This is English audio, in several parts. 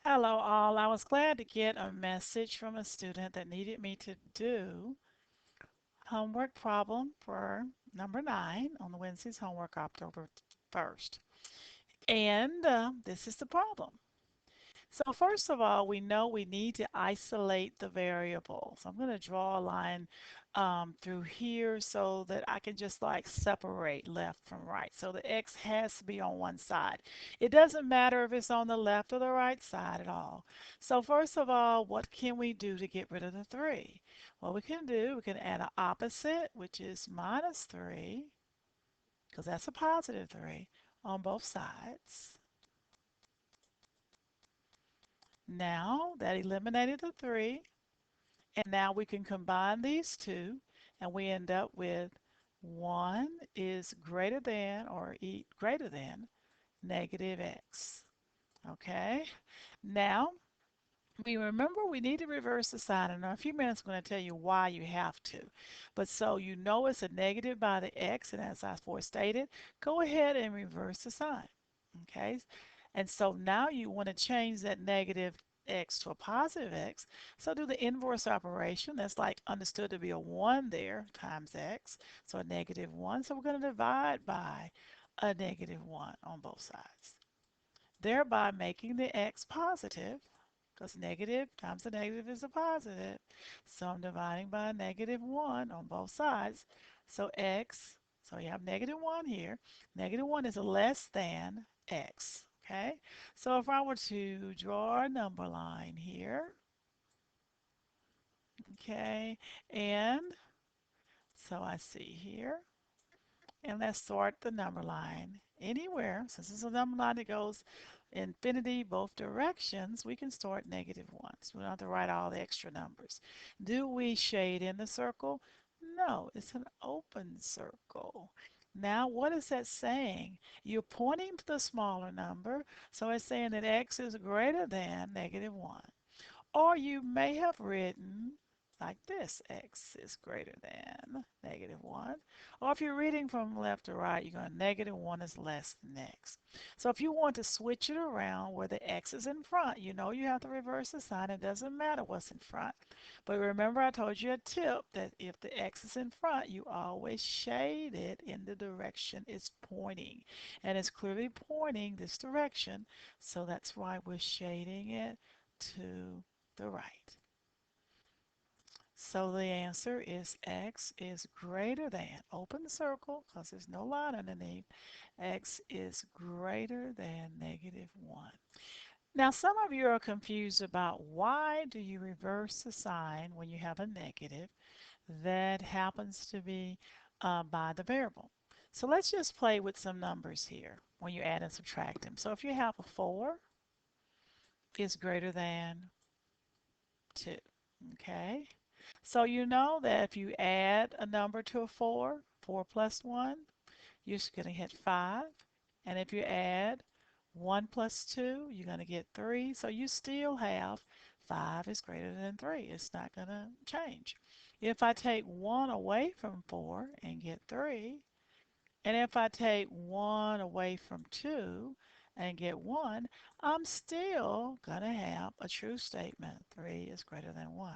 Hello all. I was glad to get a message from a student that needed me to do homework problem for number 9 on the Wednesday's homework October 1st. And this is the problem. So first of all, we know we need to isolate the variable. So I'm going to draw a line through here so that I can just like separate left from right. So the x has to be on one side. It doesn't matter if it's on the left or the right side at all. So first of all, what can we do to get rid of the 3? What we can add an opposite, which is minus 3, because that's a positive 3 on both sides. Now that eliminated the 3, and now we can combine these two, and we end up with 1 is greater than or greater than negative x. Okay? Now, we remember we need to reverse the sign. And in a few minutes, I'm going to tell you why you have to. But so you know it's a negative by the x, and as I stated, go ahead and reverse the sign. Okay? And so now you want to change that negative x to a positive x. So do the inverse operation. That's like understood to be a 1 there times x. So a negative 1. So we're going to divide by a negative 1 on both sides, thereby making the x positive because negative times a negative is a positive. So I'm dividing by a negative 1 on both sides. So x, so you have negative 1 here. Negative 1 is less than x. Okay, so if I were to draw a number line here, okay, and so I see here, and let's sort the number line anywhere. Since it's a number line that goes infinity both directions, we can sort negative ones. We don't have to write all the extra numbers. Do we shade in the circle? No, it's an open circle. Now, what is that saying? You're pointing to the smaller number, so it's saying that x is greater than negative 1. Or you may have written like this, x is greater than negative 1. Or if you're reading from left to right, you're going negative 1 is less than x. So if you want to switch it around where the x is in front, you know you have to reverse the sign. It doesn't matter what's in front. But remember I told you a tip that if the x is in front, you always shade it in the direction it's pointing. And it's clearly pointing this direction, so that's why we're shading it to the right. So the answer is x is greater than, open the circle because there's no line underneath, x is greater than negative 1. Now some of you are confused about why do you reverse the sign when you have a negative that happens to be by the variable. So let's just play with some numbers here when you add and subtract them. So if you have a 4 is greater than 2, okay? So you know that if you add a number to a 4, 4 plus 1, you're going to hit 5. And if you add 1 plus 2, you're going to get 3. So you still have 5 is greater than 3. It's not going to change. If I take 1 away from 4 and get 3, and if I take 1 away from 2 and get 1, I'm still going to have a true statement. 3 is greater than 1.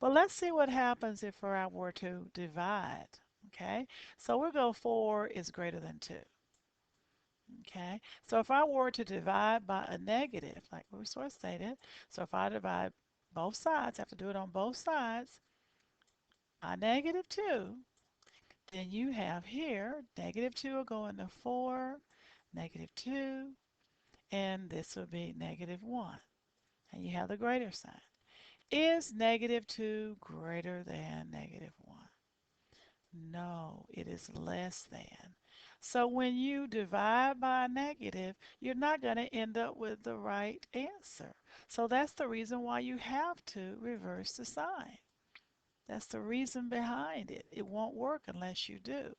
But let's see what happens if I were to divide. Okay, so we'll go 4 is greater than 2. Okay, so if I were to divide by a negative, like we sort of stated, so if I divide both sides, I have to do it on both sides, by negative 2, then you have here negative 2 will go into 4, negative 2, and this will be negative 1. And you have the greater sign. Is negative 2 greater than negative 1? No, it is less than. So when you divide by a negative, you're not going to end up with the right answer. So that's the reason why you have to reverse the sign. That's the reason behind it. It won't work unless you do.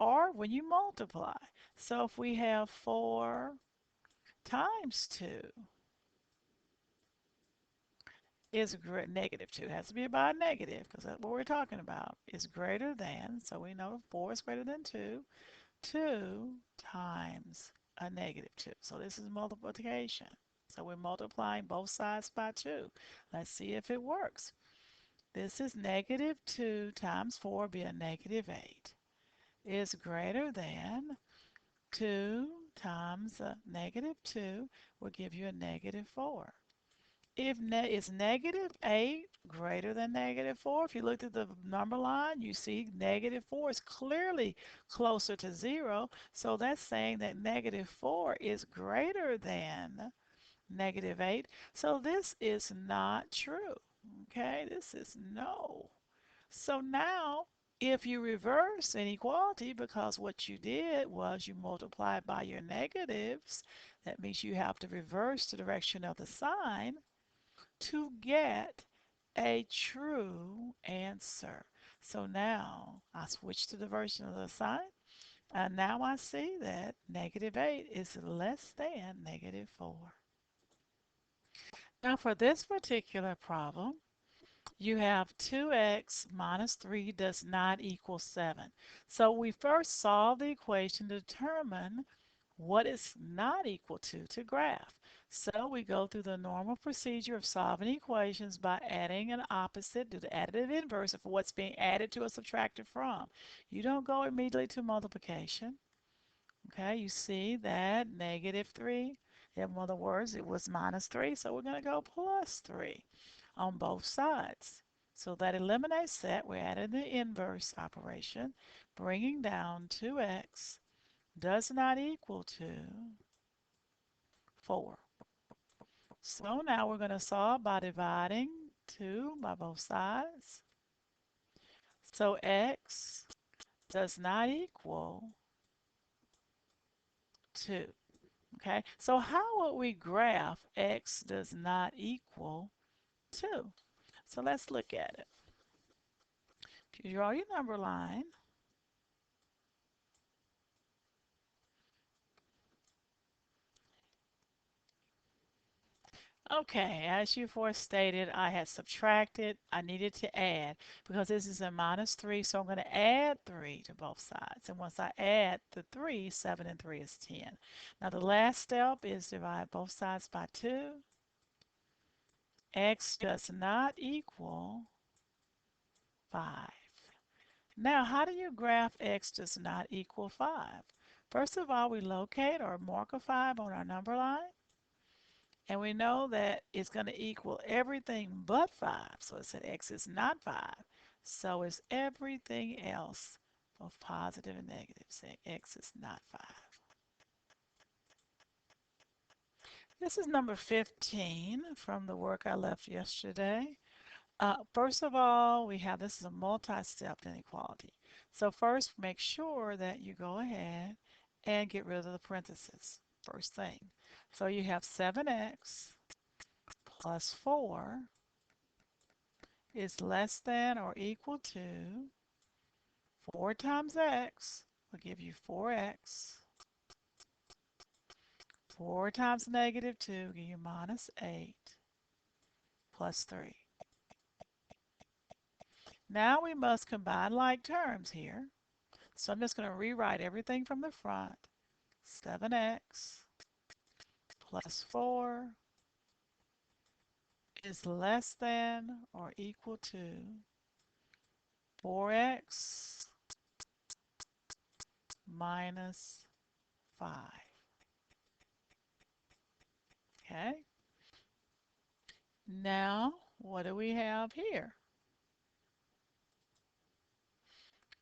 Or when you multiply. So if we have 4 times 2 is negative 2. It has to be by a negative because that's what we're talking about. Is greater than, so we know 4 is greater than 2. 2 times a negative 2. So this is multiplication. So we're multiplying both sides by 2. Let's see if it works. This is negative 2 times 4 be a negative 8 is greater than 2 times negative 2 will give you a negative 4. If is negative 8 greater than negative 4, if you looked at the number line, you see negative 4 is clearly closer to 0. So that's saying that negative 4 is greater than negative 8. So this is not true. Okay, this is no. So now, if you reverse inequality, because what you did was you multiplied by your negatives, that means you have to reverse the direction of the sign to get a true answer. So now I switch to the version of the sign, and now I see that negative 8 is less than negative 4. Now for this particular problem, you have 2x minus 3 does not equal 7. So we first solve the equation to determine what it's not equal to graph. So we go through the normal procedure of solving equations by adding an opposite, do the additive inverse of what's being added to or subtracted from. You don't go immediately to multiplication. Okay, you see that negative 3, in other words, it was minus 3, so we're going to go plus 3 on both sides. So that eliminates that. We're adding the inverse operation, bringing down 2x does not equal to 4. So now we're going to solve by dividing 2 by both sides. So x does not equal 2. Okay, so how would we graph x does not equal 2? So let's look at it. If you draw your number line, okay, as you stated, I had subtracted, I needed to add because this is a minus 3, so I'm going to add 3 to both sides. And once I add the 3, 7 and 3 is 10. Now the last step is divide both sides by 2. X does not equal 5. Now, how do you graph x does not equal 5? First of all, we locate or mark a 5 on our number line. And we know that it's going to equal everything but 5. So it said x is not 5. So it's everything else, both positive and negative, saying x is not 5. This is number 15 from the work I left yesterday. First of all, we have this is a multi-step inequality. So first, make sure that you go ahead and get rid of the parentheses. First thing. So you have 7x plus 4 is less than or equal to 4 times x will give you 4x. 4 times negative 2 will give you minus 8 plus 3. Now we must combine like terms here. So I'm just going to rewrite everything from the front. 7x plus 4 is less than or equal to 4x minus 5. Okay, now what do we have here?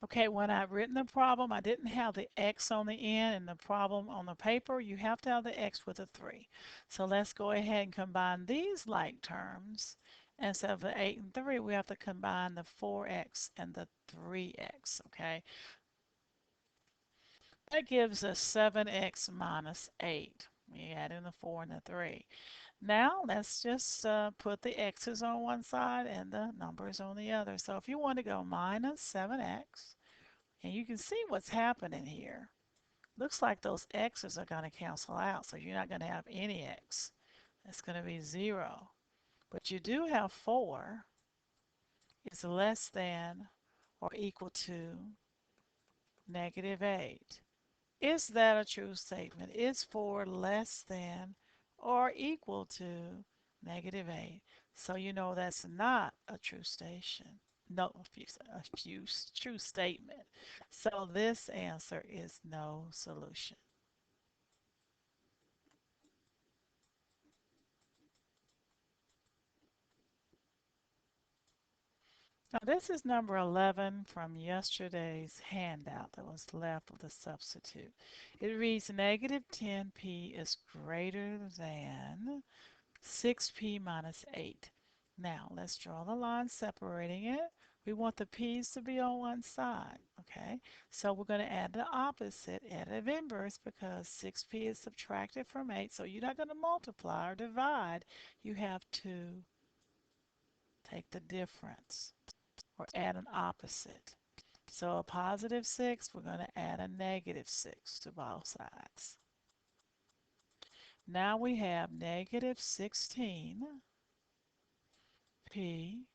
Okay, when I've written the problem, I didn't have the x on the end, and the problem on the paper, you have to have the x with a 3. So let's go ahead and combine these like terms. Instead of the 8 and 3, we have to combine the 4x and the 3x, okay? That gives us 7x minus 8. We add in the 4 and the 3. Now let's just put the x's on one side and the numbers on the other. So if you want to go minus 7x, and you can see what's happening here. Looks like those x's are going to cancel out, so you're not going to have any x. It's going to be 0. But you do have 4 is less than or equal to negative 8. Is that a true statement? Is 4 less than or equal to -8. So you know that's not a true station. No, a few true statement. So this answer is no solution. Now this is number 11 from yesterday's handout that was left with the substitute. It reads -10p is greater than 6p minus 8. Now let's draw the line separating it. We want the p's to be on one side, okay? So we're going to add the opposite, additive inverse, because 6p is subtracted from 8. So you're not going to multiply or divide. You have to take the difference or add an opposite. So a positive 6, we're going to add a -6 to both sides. Now we have -16p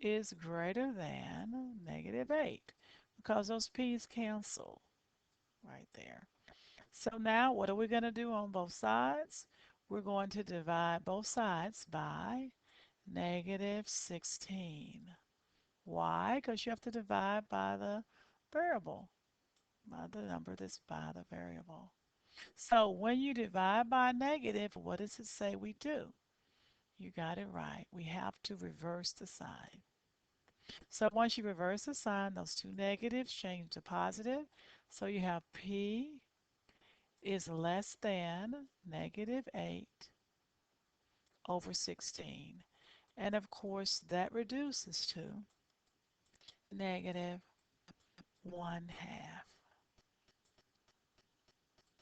is greater than -8 because those p's cancel right there. So now what are we going to do on both sides? We're going to divide both sides by -16. Why? Because you have to divide by the variable, by the number that's by the variable. So when you divide by a negative, what does it say we do? You got it right. We have to reverse the sign. So once you reverse the sign, those two negatives change to positive. So you have P is less than -8 over 16. And of course, that reduces to -1/2.